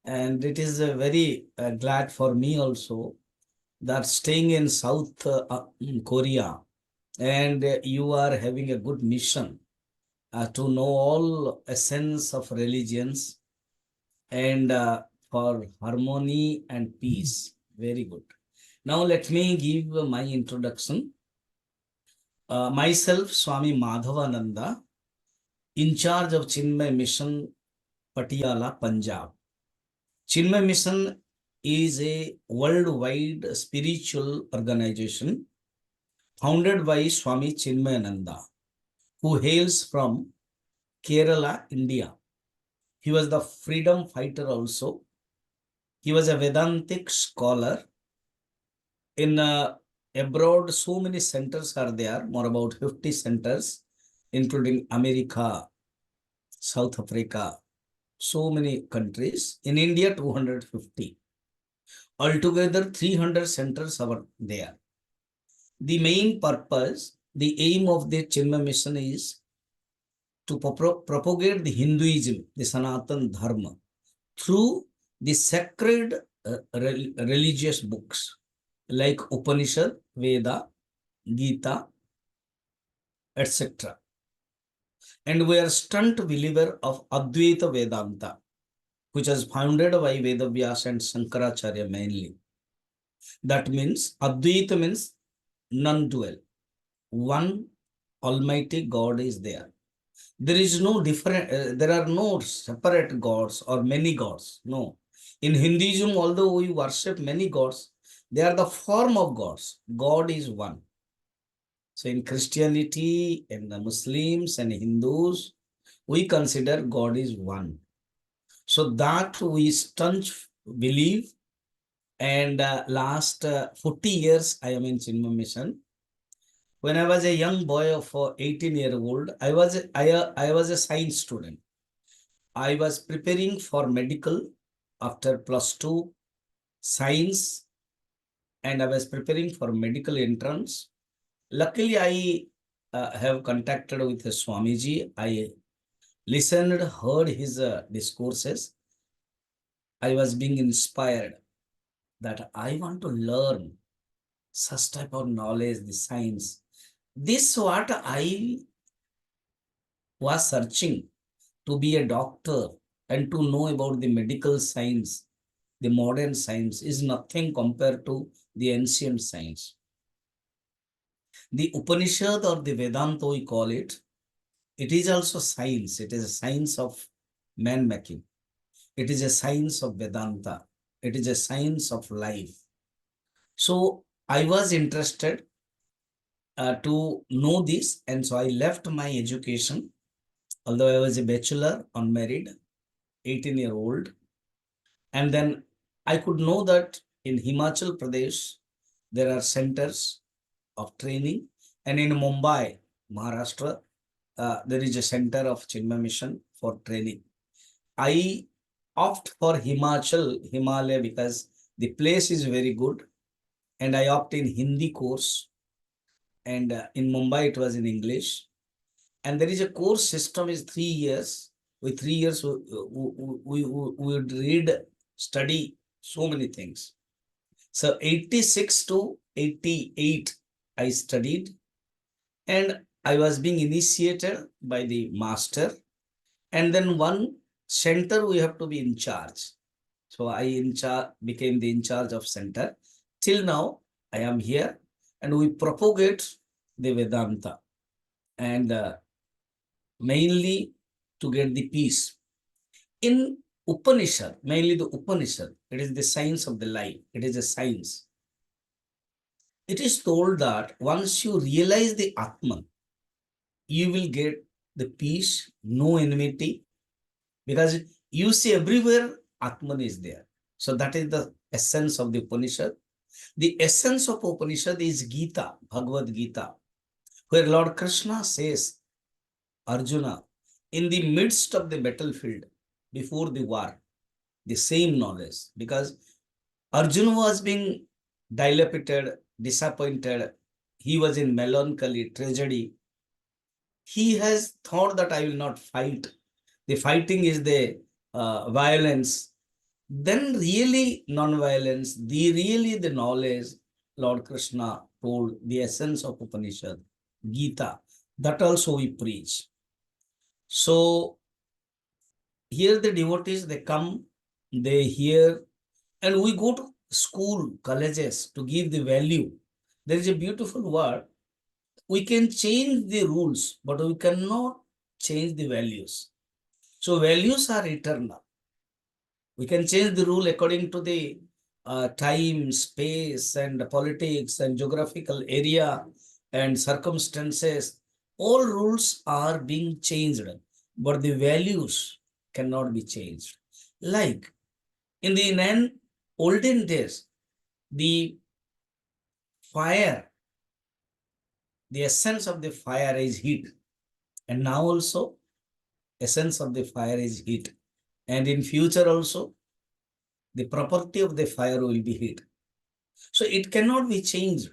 And it is very glad for me also that staying in South Korea, and you are having a good mission to know all essence of religions and for harmony and peace. Very good. Now let me give my introduction. Myself, Swami Madhavananda, in charge of Chinmay Mission, Patiala, Punjab. Chinmay Mission is a worldwide spiritual organization founded by Swami Chinmayananda, who hails from Kerala, India. He was the freedom fighter also. He was a Vedantic scholar. In abroad, so many centers are there, more about 50 centers, including America, South Africa, so many countries. In India, 250. Altogether, 300 centers are there. The main purpose, the aim of the Chinmay mission is to propagate the Hinduism, the Sanatan Dharma, through the sacred religious books like Upanishad, Veda, Gita, etc. And we are stunt believer of Advaita Vedanta, which was founded by Vedavyas and Shankaracharya mainly. That means Advaita means non-dual. One Almighty God is there. There is no different, there are no separate gods or many gods. No. In Hinduism, although we worship many gods, they are the form of gods. God is one. So in Christianity and the Muslims and Hindus, we consider God is one. So that we staunch believe. And last 40 years, I am in Chinmay Mission. When I was a young boy of 18-year-old, I was a science student. I was preparing for medical after +2 science, and I was preparing for medical entrance. Luckily, I have contacted with Swamiji. I listened, heard his discourses. I was being inspired that I want to learn such type of knowledge, the science. This what I was searching, to be a doctor and to know about the medical science, the modern science is nothing compared to the ancient science. The Upanishad or the Vedanta, we call it, it is also science. It is a science of man making. It is a science of Vedanta. It is a science of life. So I was interested to know this, and so I left my education, although I was a bachelor, unmarried, 18-year-old. And then I could know that in Himachal Pradesh, there are centers of training. And in Mumbai, Maharashtra, there is a center of Chinmay Mission for training. I opt for Himalaya, because the place is very good. And I opt in Hindi course. And in Mumbai, it was in English. And there is a course system is 3 years. With 3 years, we would read, study so many things. So 86 to 88, I studied, and I was being initiated by the master. And then one center, we have to be in charge. So I became the in charge of center. Till now, I am here, and we propagate the Vedanta, and mainly to get the peace. In Upanishad, mainly the Upanishad, it is the science of the life. It is a science. It is told that once you realize the Atman, you will get the peace, no enmity, because you see everywhere Atman is there. So that is the essence of the Upanishad. The essence of Upanishad is Gita, Bhagavad Gita, where Lord Krishna says, Arjuna, in the midst of the battlefield, before the war, the same knowledge, because Arjuna was being dilapidated, disappointed. He was in melancholy, tragedy. He has thought that I will not fight. The fighting is the violence, then really non-violence, the knowledge, Lord Krishna told the essence of Upanishad, Gita, that also we preach. So here the devotees, they come, they hear, and we go to school, colleges to give the value. There is a beautiful word. We can change the rules, but we cannot change the values. So values are eternal. We can change the rule according to the time, space, and politics, and geographical area, and circumstances. All rules are being changed, but the values cannot be changed. Like in the olden days, the fire, the essence of the fire is heat. And now also, essence of the fire is heat. And in future also, the property of the fire will be heat. So it cannot be changed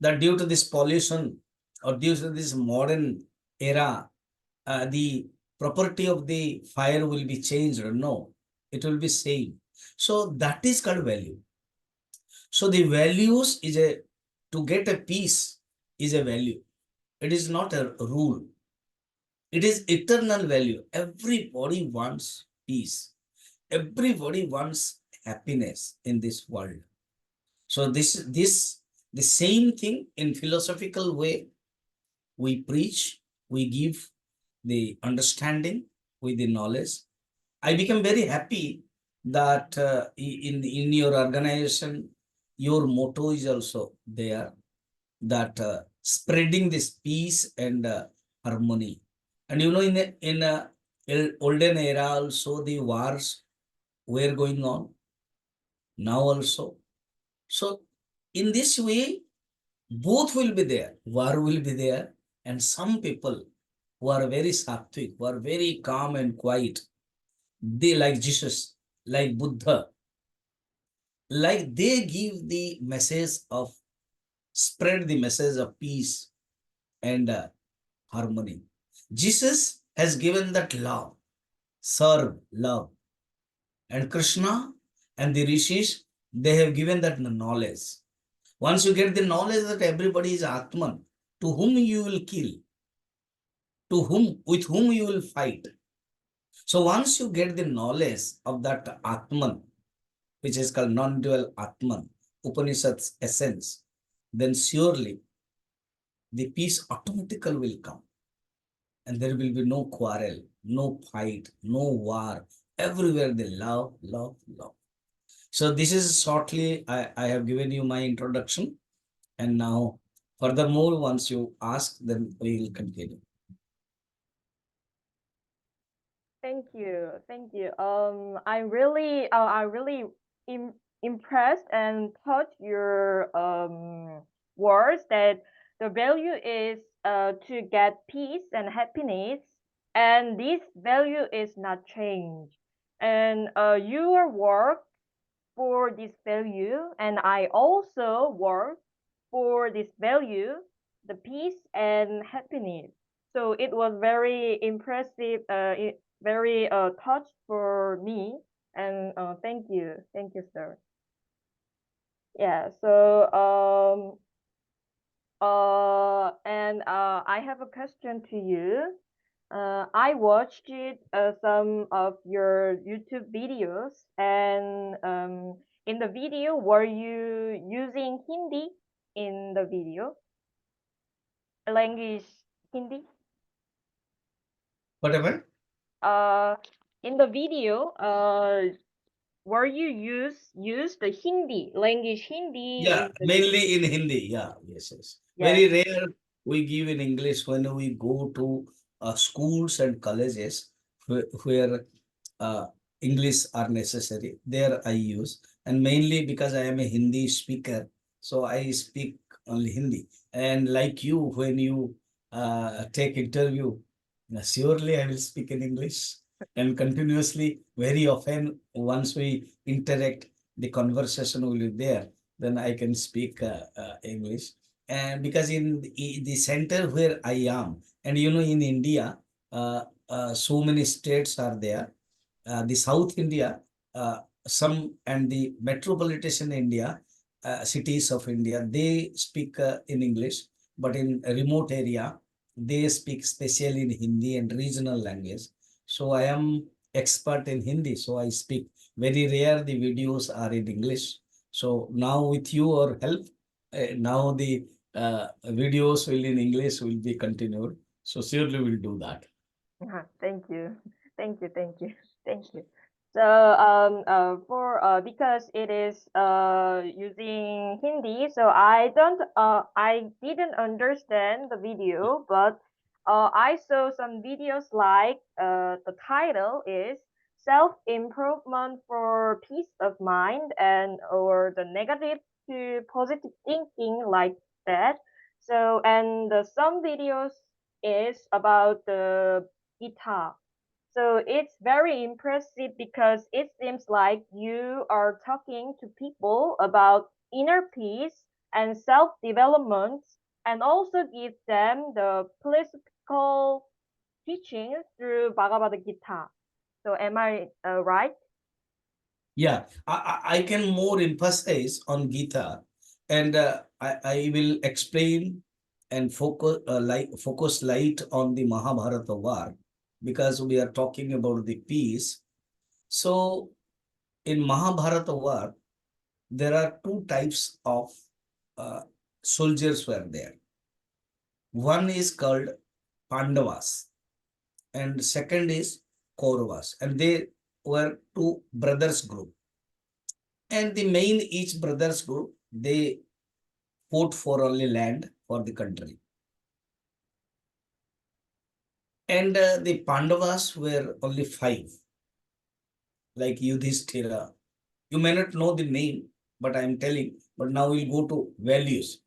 that due to this pollution or due to this modern era, the property of the fire will be changed. No, it will be same. So that is called value. So the values is to get a peace is a value. It is not a rule. It is eternal value. Everybody wants peace. Everybody wants happiness in this world. So this the same thing in philosophical way we preach, we give the understanding with the knowledge. I become very happy that in your organization, your motto is also there, that spreading this peace and harmony. And in a olden era also the wars were going on. Now also, so in this way, both will be there. War will be there, and some people who are very sattvic, who are very calm and quiet, they like Jesus, like Buddha, like they give the message of spread the message of peace and harmony. Jesus has given that love, serve, love, and Krishna and the rishis, they have given that knowledge. Once you get the knowledge that everybody is Atman, to whom you will kill, to whom, with whom you will fight. So once you get the knowledge of that Atman, which is called non-dual Atman, Upanishad's essence, then surely the peace automatically will come. And there will be no quarrel, no fight, no war. Everywhere the love, love, love. So this is shortly, I have given you my introduction. And now, furthermore, once you ask, then we will continue. Thank you. Thank you. I really impressed and touched your words that the value is to get peace and happiness, and this value is not changed. And your work for this value, and I also work for this value, the peace and happiness. So it was very impressive, very touched for me, and thank you, sir. Yeah. So and I have a question to you. I watched some of your YouTube videos, and in the video, were you using Hindi in the video? Language Hindi? Whatever. Uh, in the video, were you use the Hindi language Hindi Yeah, in the video? mainly in Hindi. Yeah, yes, yes. Yes. Very rare we give in English when we go to schools and colleges where uh, English are necessary. There I use, and mainly because I am a Hindi speaker, so I speak only Hindi. And like you, when you take interview, surely I will speak in English and continuously. Very often, once we interact, the conversation will be there. Then I can speak English. And because in the center where I am, and in India, so many states are there, the South India, some and the metropolitan India, cities of India, they speak in English, but in a remote area, they speak specially in Hindi and regional language. So I am expert in Hindi, so I speak. Very rare the videos are in English. So now with your help, now the videos will in English will be continued. So surely we'll do that. Thank you. Thank you. Thank you. Thank you. So for because it is using Hindi, so I didn't understand the video, but I saw some videos like the title is self improvement for peace of mind, and or the negative to positive thinking, like that. So and some videos is about the guitar. So it's very impressive because it seems like you are talking to people about inner peace and self development, and also give them the philosophical teachings through Bhagavad Gita. So am I right? Yeah, I can more emphasize on Gita, and I will explain and focus light on the Mahabharata war, because we are talking about the peace. So in Mahabharata war, there are two types of uh, soldiers were there. One is called Pandavas, and second is Kauravas, and they were two brothers group. And the main each brothers group, they fought for only land for the country. And the Pandavas were only five, like Yudhishthira. You may not know the name, but I am telling. But now we'll go to values.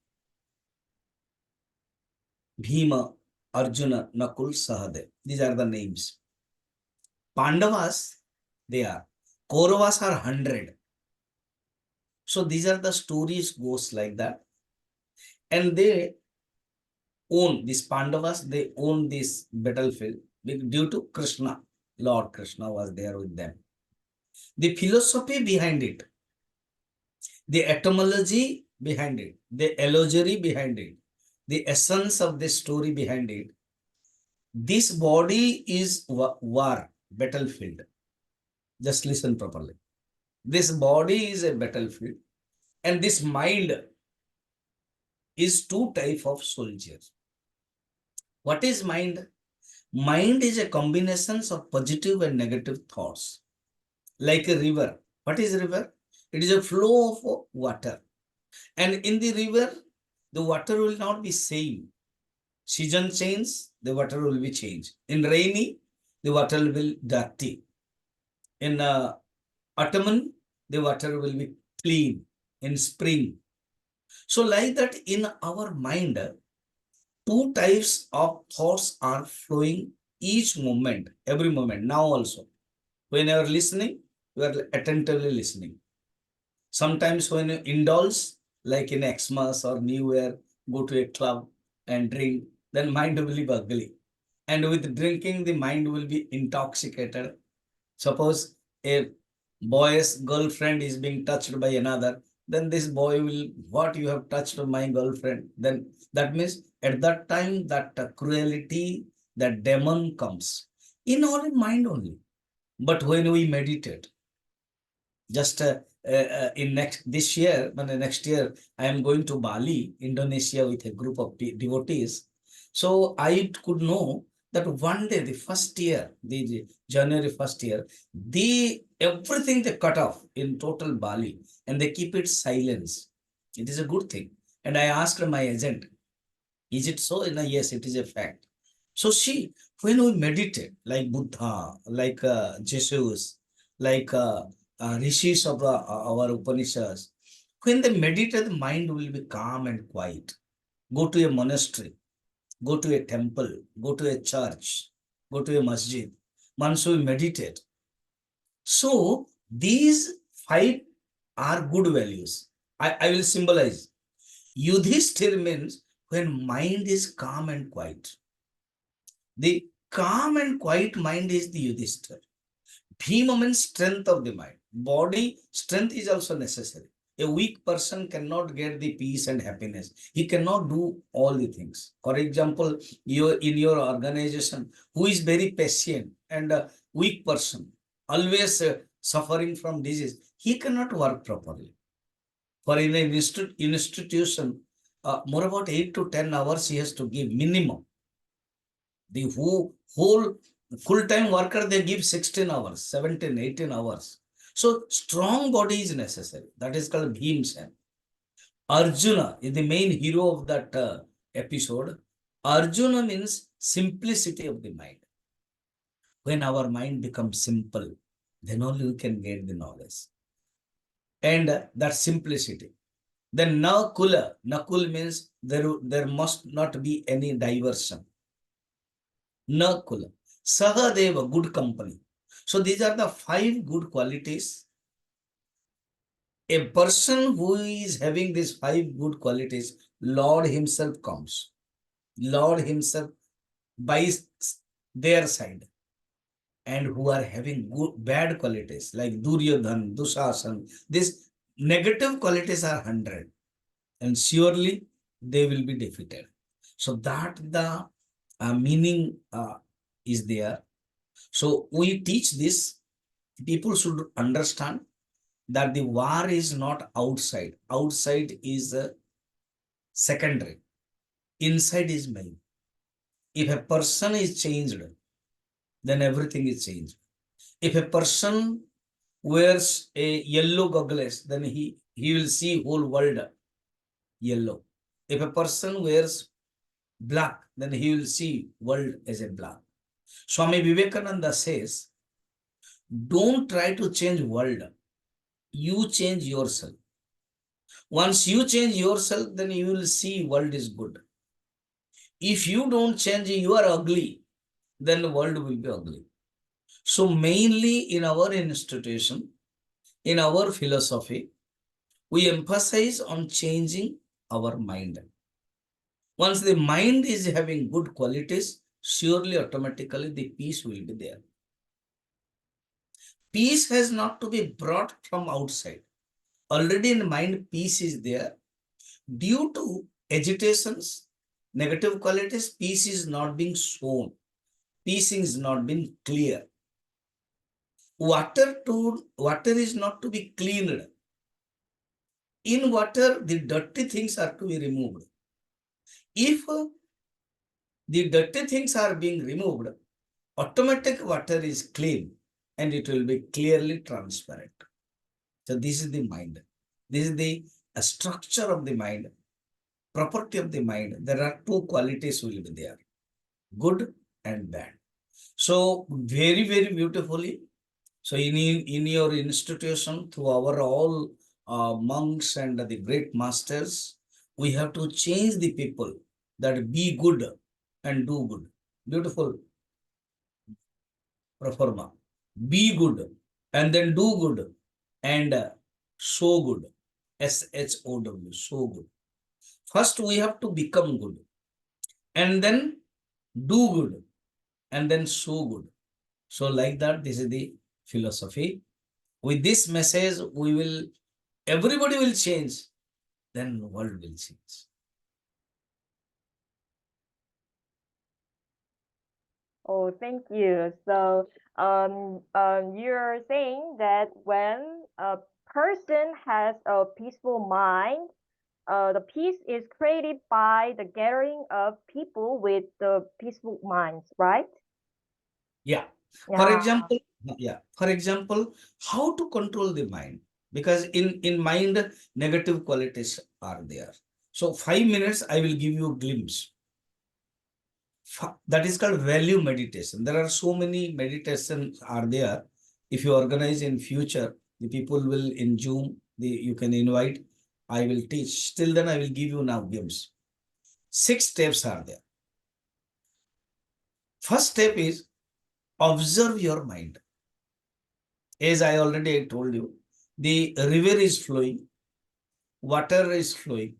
Bhima, Arjuna, Nakul, Sahadev. These are the names. Pandavas, they are. Kauravas are 100. So these are the stories goes like that. And they own, these Pandavas, they own this battlefield due to Krishna. Lord Krishna was there with them. The philosophy behind it, the etymology behind it, the allegory behind it, the essence of the story behind it. This body is war, battlefield. Just listen properly. This body is a battlefield, and this mind is two type of soldiers. What is mind? Mind is a combination of positive and negative thoughts, like a river. What is river? It is a flow of water. And in the river, the water will not be same. Season change, the water will be changed. In rainy, the water will be dirty. In autumn, the water will be clean. In spring. So like that, in our mind, two types of thoughts are flowing each moment, every moment, now also. When you are listening, you are attentively listening. Sometimes when you indulge, like in Xmas or New Year, go to a club and drink, then mind will be ugly. And with drinking, the mind will be intoxicated. Suppose a boy's girlfriend is being touched by another, then this boy will, what you have touched my girlfriend? Then that means at that time that cruelty, that demon comes in our mind only. But when we meditate, just in this year, but next year, I am going to Bali, Indonesia, with a group of devotees. So I could know that one day, the first year, the January first year, everything they cut off in total Bali, and they keep it silence. It is a good thing. And I asked my agent, is it so? And yes, it is a fact. So see, when we meditate, like Buddha, like Jesus, like rishis of our Upanishads, when they meditate, the mind will be calm and quiet. Go to a monastery, go to a temple, go to a church, go to a masjid. Once we meditate. So these five are good values. I will symbolize. Yudhishthir means when mind is calm and quiet. The calm and quiet mind is the Yudhishthir. Bhima means strength of the mind. Body strength is also necessary. A weak person cannot get the peace and happiness. He cannot do all the things. For example, you in your organization, who is very patient and a weak person, always suffering from disease, he cannot work properly. For in an institution, more about 8 to 10 hours he has to give minimum. The whole full-time worker, they give 16 hours, 17, 18 hours. So strong body is necessary. That is called Bhimsen. Arjuna is the main hero of that episode. Arjuna means simplicity of the mind. When our mind becomes simple, then only we can get the knowledge. And that simplicity. Then Nakula. Nakul means there must not be any diversion. Nakula. Sahadeva, good company. So these are the 5 good qualities. A person who is having these 5 good qualities, Lord himself comes. Lord himself by their side. And who are having good bad qualities like Duryodhan, Dushasan, these negative qualities are 100. And surely they will be defeated. So that the meaning is there. So we teach this. People should understand that the war is not outside. Outside is secondary. Inside is main. If a person is changed, then everything is changed. If a person wears a yellow goggles, then he will see whole world yellow. If a person wears black, then he will see world as a black. Swami Vivekananda says, don't try to change world. You change yourself. Once you change yourself, then you will see world is good. If you don't change, you are ugly, then the world will be ugly. So mainly in our institution, in our philosophy, we emphasize on changing our mind. Once the mind is having good qualities, surely automatically the peace will be there. Peace has not to be brought from outside. Already in mind, peace is there. Due to agitations, negative qualities, peace is not being shown. Peace is not being clear. Water is not to be cleaned. In water, the dirty things are to be removed. If the dirty things are being removed, automatic water is clean and it will be clearly transparent. So this is the mind. This is the structure of the mind, property of the mind. There are 2 qualities will be there, good and bad. So very, very beautifully. So in your institution, through our all monks and the great masters, we have to change the people that be good and do good. Beautiful proforma. Be good and then do good and show good. SHOW, show good. First, we have to become good and then do good and then show good. So like that, this is the philosophy. With this message, everybody will change, then the world will change. Oh, thank you. So, you're saying that when a person has a peaceful mind, the peace is created by the gathering of people with the peaceful minds, right? Yeah. For Yeah. example, how to control the mind? Because in mind, negative qualities are there. So 5 minutes, I will give you a glimpse. That is called value meditation. There are so many meditations are there. If you organize in future, the people will in Zoom, you can invite. I will teach. Till then, I will give you now games. 6 steps are there. First step is observe your mind. As I already told you, the river is flowing, water is flowing,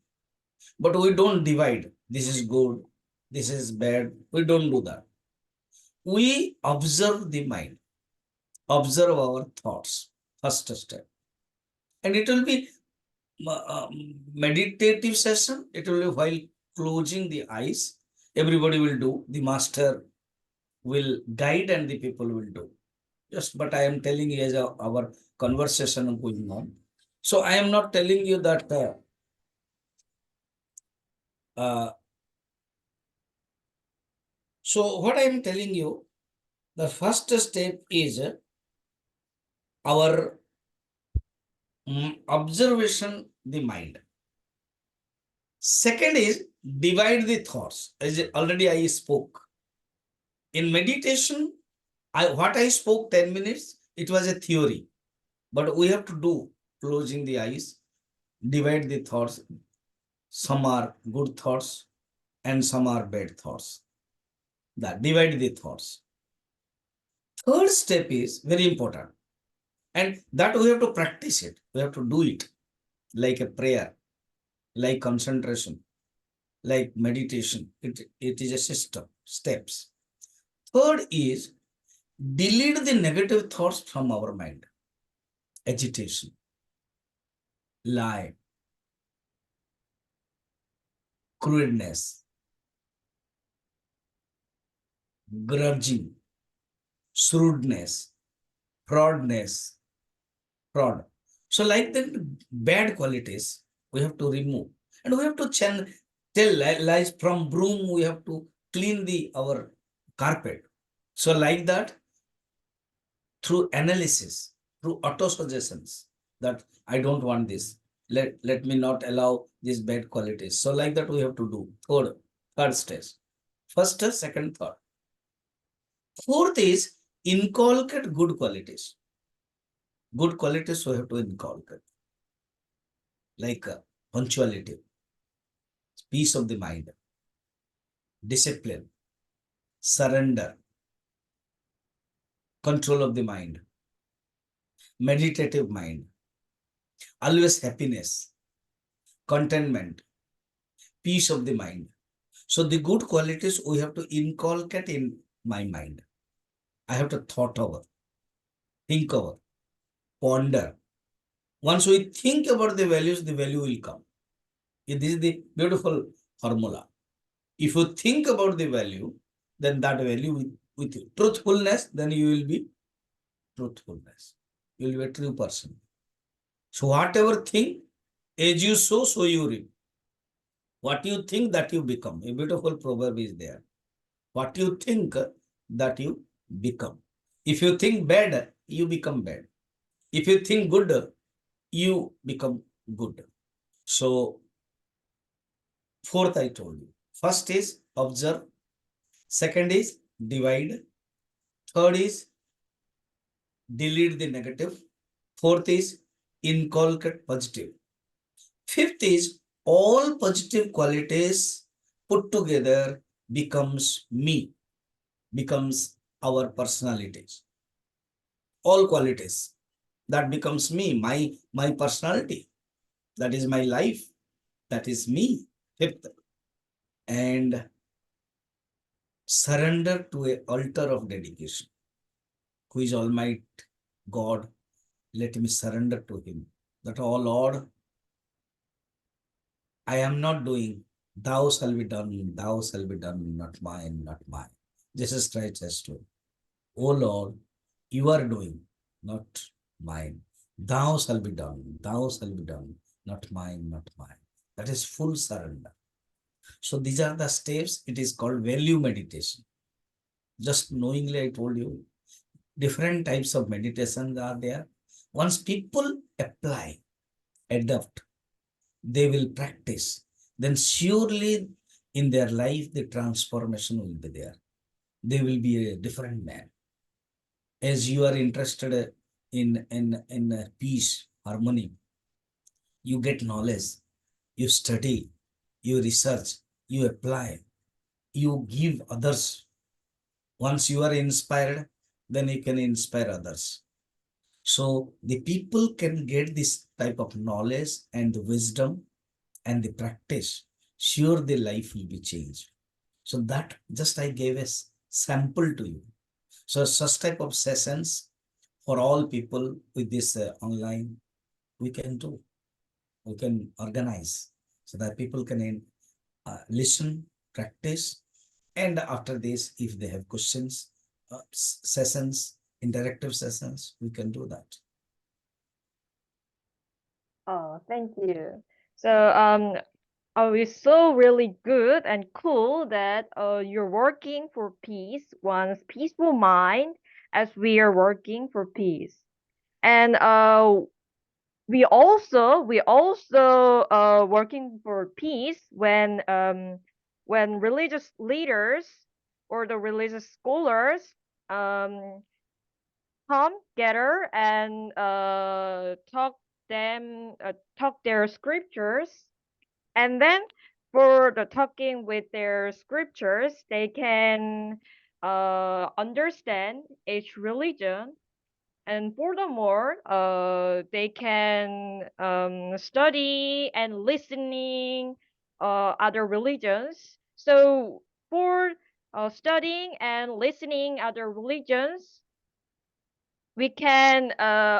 but we don't divide. This is good, this is bad. We don't do that. We observe the mind. observe our thoughts. First step. And it will be meditative session. It will be while closing the eyes. Everybody will do. The master will guide and the people will do. Just, but I am telling you as our conversation going on. So I am not telling you that uh, so what I am telling you, the first step is our observation the mind. Second is divide the thoughts. As already I spoke. In meditation, what I spoke 10 minutes, it was a theory. But we have to do closing the eyes, divide the thoughts. Some are good thoughts and some are bad thoughts. That divide the thoughts. Third step is very important. And that we have to practice it. We have to do it like a prayer, like concentration, like meditation. It is a system, steps. Third is delete the negative thoughts from our mind. Agitation, lie, cruelness, grudging, shrewdness, fraudness, fraud. So like the bad qualities, we have to remove. And we have to tell lies from broom, we have to clean our carpet. So like that, through analysis, through auto-suggestions, that I don't want this. Let me not allow these bad qualities. So like that we have to do. Third stage. First, second, third. Fourth is inculcate good qualities. Good qualities we have to inculcate. Like punctuality, peace of the mind, discipline, surrender, control of the mind, meditative mind, always happiness, contentment, peace of the mind. So the good qualities we have to inculcate in my mind. I have to thought over, think over, ponder. Once we think about the values, the value will come. This is the beautiful formula. If you think about the value, then that value with truthfulness, then you will be truthfulness. You will be a true person. So whatever thing, as you sow, so you reap. What you think, that you become. A beautiful proverb is there. What you think, that you become. If you think bad, you become bad. If you think good, you become good. So, fourth I told you. First is observe. Second is divide. Third is delete the negative. Fourth is inculcate positive. Fifth is all positive qualities put together becomes me, becomes our personalities. All qualities that becomes me, my personality. That is my life. That is me. Fifth. And surrender to an altar of dedication. Who is Almighty God? Let me surrender to Him. That, oh Lord, I am not doing. Thou shall be done. Thou shall be done. Not mine. Not mine. Jesus Christ has told. Oh Lord, you are doing, not mine. Thou shall be done. Thou shall be done. Not mine. Not mine. That is full surrender. So these are the steps. It is called value meditation. Just knowingly, I told you, different types of meditations are there. Once people apply, adopt, they will practice, then surely in their life, the transformation will be there. They will be a different man. As you are interested in peace, harmony, you get knowledge, you study, you research, you apply, you give others. Once you are inspired, then you can inspire others. So the people can get this type of knowledge and the wisdom and the practice. Sure, the life will be changed. So that just I gave a sample to you. So such type of sessions, for all people with this online, we can do. We can organize so that people can listen, practice, and after this, if they have questions, sessions, interactive sessions, we can do that. Oh, thank you. So, oh, it's so really good and cool that you're working for peace, one's peaceful mind, as we are working for peace. And we also working for peace when religious leaders or the religious scholars um come together and talk their scriptures, and then for the talking with their scriptures they can understand each religion, and furthermore they can study and listening other religions. So for studying and listening other religions, we can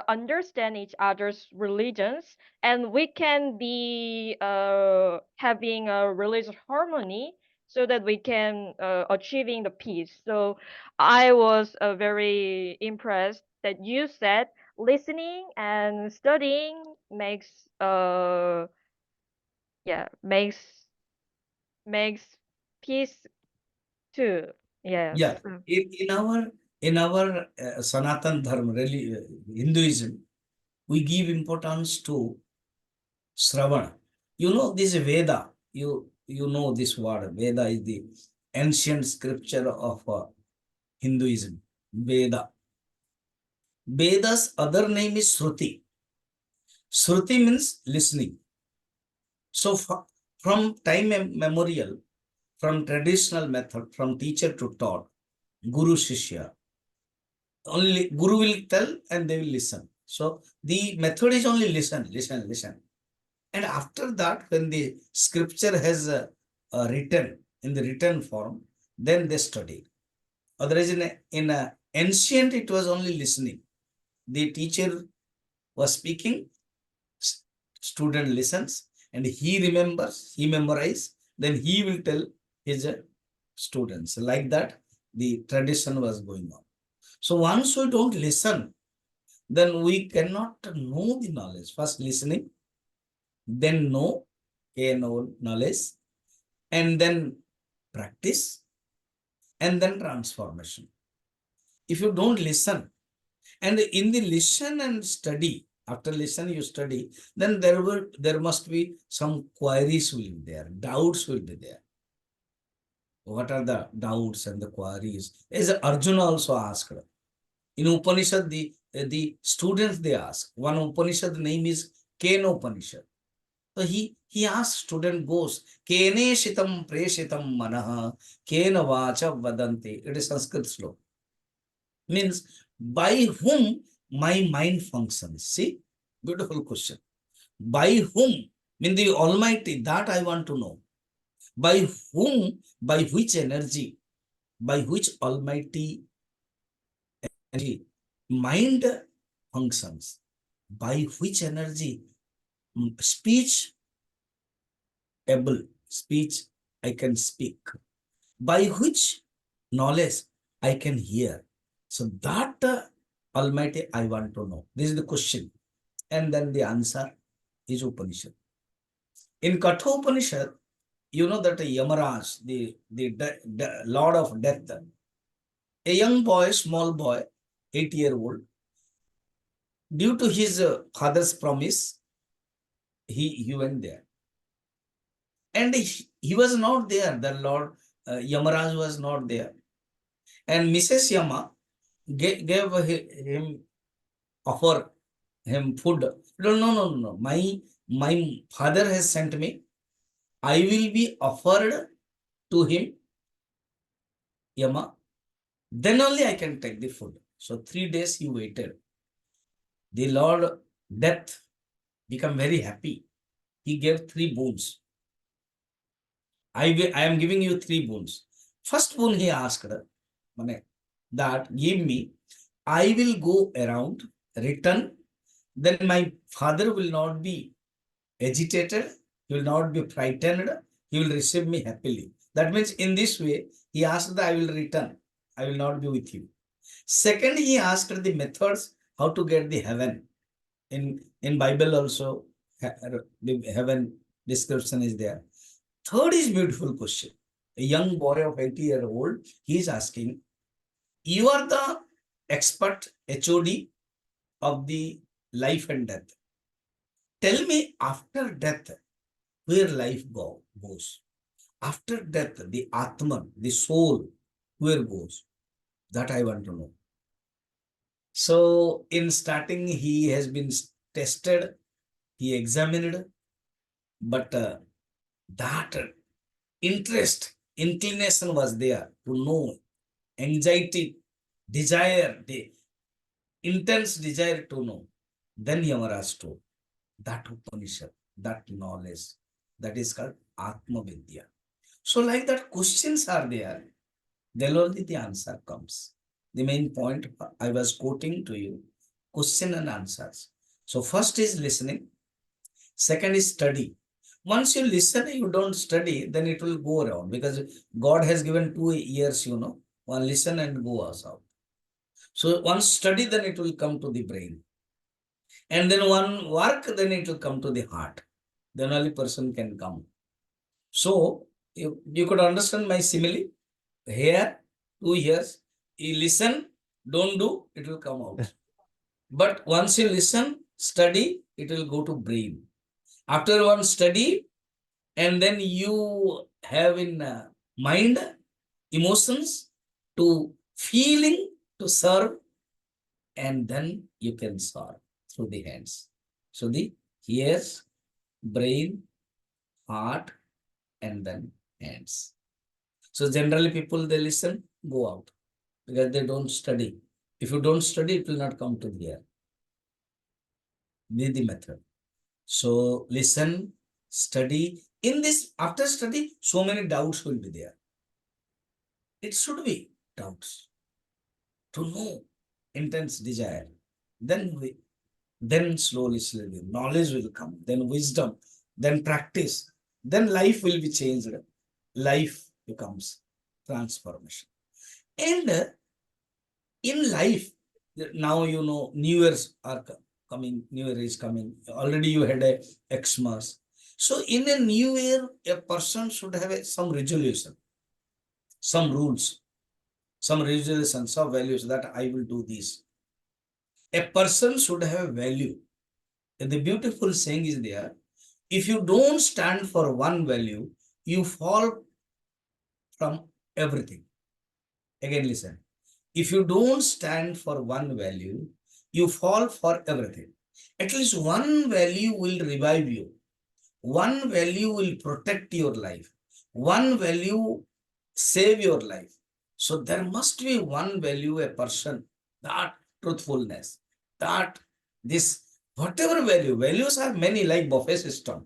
understand each other's religions, and we can be having a religious harmony so that we can achieving the peace. So I was very impressed that you said listening and studying makes yeah makes peace too. Yes. Yeah, in our Sanatan Dharma, really, Hinduism, we give importance to Shravana. You know this Veda. You know this word. Veda is the ancient scripture of Hinduism. Veda. Veda's other name is Shruti. Shruti means listening. So from time memorial, from traditional method, from teacher to taught, Guru Shishya, only Guru will tell and they will listen. So the method is only listen, listen, listen. And after that, when the scripture has written in the written form, then they study. Otherwise, in a ancient, it was only listening. The teacher was speaking, student listens, and he remembers, he memorizes, then he will tell his students. Like that, the tradition was going on. So once we don't listen, then we cannot know the knowledge. First listening, then know, knowledge, and then practice, and then transformation. If you don't listen, and in the listen and study, after listen you study, then there must be some queries will be there, doubts will be there. What are the doubts and the queries? As Arjuna also asked. In Upanishad, the students they ask. One Upanishad name is Kena Upanishad. So he asks, student goes, Kene shitam preshitam manaha, Kena vacha vadante. It is Sanskrit sloka. Means by whom my mind functions. See, beautiful question. By whom? Mean the Almighty, that I want to know. By whom, by which energy, by which Almighty energy, mind functions. By which energy, speech able, speech I can speak. By which knowledge I can hear. So that Almighty I want to know. This is the question. And then the answer is Upanishad. In Katha Upanishad, you know that Yamaraj, the Lord of Death, a young boy, small boy, 8-year-old, due to his father's promise, he went there. And he was not there. The Lord Yamaraj was not there. And Mrs. Yama gave him, offer him food. No, no, no, no. My father has sent me. I will be offered to him, Yama. Then only I can take the food. So 3 days he waited. The Lord Death became very happy. He gave 3 boons. I am giving you 3 boons. First boon he asked, that give me, I will go around, return, then my father will not be agitated, he will not be frightened, he will receive me happily. That means in this way, he asked that I will return, I will not be with you. Second, he asked the methods how to get the heaven. In Bible also, the heaven description is there. Third is beautiful question. A young boy of 80-year-old, he is asking, you are the expert HOD of the life and death. Tell me after death, where life goes. After death, the Atman, the soul, where goes? That I want to know. So in starting, he has been tested, he examined, but that interest, inclination was there to know, anxiety, desire, the intense desire to know. Then Yamaraj told that Upanishad, that knowledge, that is called Atma Vidya. So, like that, questions are there, then only the answer comes. The main point I was quoting to you, question and answers. So, first is listening, second is study. Once you listen, you don't study, then it will go around because God has given 2 years, one listen and go out. So, once study, then it will come to the brain. And then one work, then it will come to the heart. Then only person can come. So, you could understand my simile. Here, 2 years, you listen, don't do, it will come out. But once you listen, study, it will go to brain. After one study, and then you have in mind, emotions to feeling to serve, and then you can serve through the hands. So the ears, brain, heart, and then hands. So generally people, they listen, go out because they don't study. If you don't study, it will not come to the ear. This is the method. So listen, study. In this, after study, so many doubts will be there. It should be doubts to know, intense desire. Then slowly, knowledge will come, then wisdom, then practice, then life will be changed. Life becomes transformation. And in life, now New Year's are coming, New Year is coming. Already you had a Xmas. So in a new year, a person should have some resolution, some rules, some resolutions, some values that I will do this. A person should have value. And the beautiful saying is there, if you don't stand for one value, you fall from everything. Again, listen. If you don't stand for one value, you fall for everything. At least one value will revive you. One value will protect your life. One value save your life. So there must be one value, a person, that truthfulness, that this, whatever value, values are many like buffet system.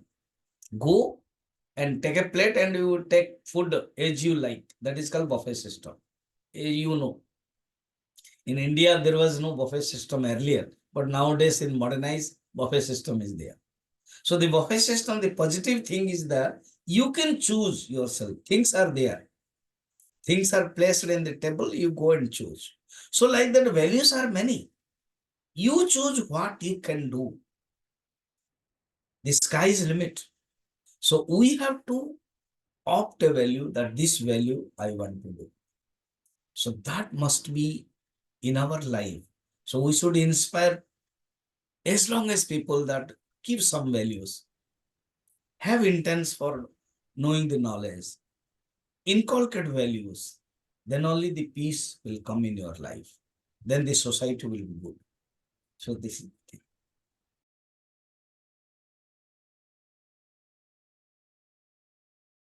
Go and take a plate and you take food as you like. That is called buffet system. You know, in India, there was no buffet system earlier, but nowadays in modernized buffet system is there. So the buffet system, the positive thing is that you can choose yourself. Things are there. Things are placed in the table, you go and choose. So like that, values are many. You choose what you can do. The sky is limit. So we have to opt a value that this value I want to do. So that must be in our life. So we should inspire as long as people that keep some values, have intents for knowing the knowledge, inculcate values, then only the peace will come in your life. Then the society will be good. So this is the thing.